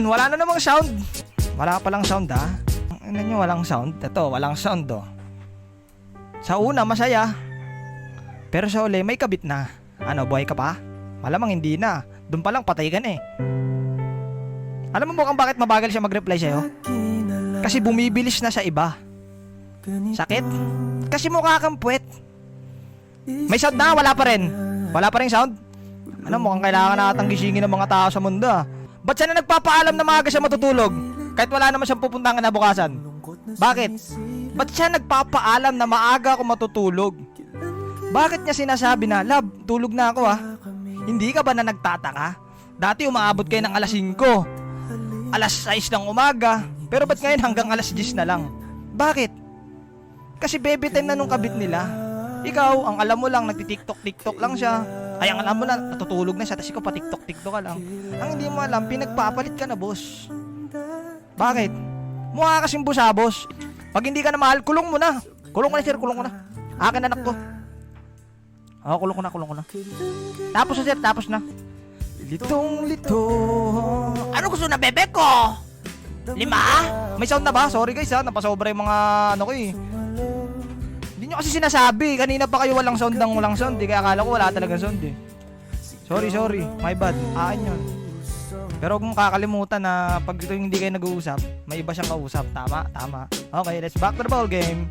wala na namang sound. Wala palang sound ha. Ano nyo, walang sound? Ito, walang sound oh. Sa una, masaya. Pero sa uli, may kabit na. Ano, buhay ka pa? Malamang hindi na. Doon pa lang, patay ka na eh. Alam mo mukhang bakit mabagal siya mag-reply sa'yo? Kasi bumibilis na sa iba. Sakit? Kasi mukha kang puwet. May sound na, wala pa rin. Wala pa rin sound? Ano, mukhang kailangan natang gisingin ng mga tao sa mundo ah. Ba't siya na nagpapaalam na maaga siya matutulog? Kahit wala naman siyang pupuntahan na bukasan. Bakit? Ba't siya nagpapaalam na maaga ako matutulog? Bakit niya sinasabi na, love, tulog na ako ah? Hindi ka ba na nagtataka? Dati umaabot kayo ng alas 5, alas 6 ng umaga, pero ba't ngayon hanggang alas 10 na lang? Bakit? Kasi baby time na nung kabit nila. Ikaw, ang alam mo lang, nagtitiktok-tiktok lang siya. Ay, ang alam mo na, natutulog na siya, tapos ikaw patiktok-tiktok ka lang. Ang hindi mo alam, pinagpapalit ka na, boss. Bakit? Mukha kasing busabos. Pag hindi ka na mahal, kulong mo na. Kulong ko na, sir, kulong ko na. Akin anak ko. Oo, kulong ko na. Tapos na, sir, tapos na. Litong-lito. Ano gusto na, bebe ko? 5? May sound na ba? Sorry guys ha, napasobra yung mga ano ko eh. Hindi nyo kasi sinasabi. Kanina pa kayo walang sound ng walang sound. Kaya akala ko wala talagang sound eh. Sorry. My bad. Yun. Pero huwag mong kakalimutan na pag ito hindi kayo nag-uusap, may iba siyang kausap. Tama. Okay, let's back to the ball game.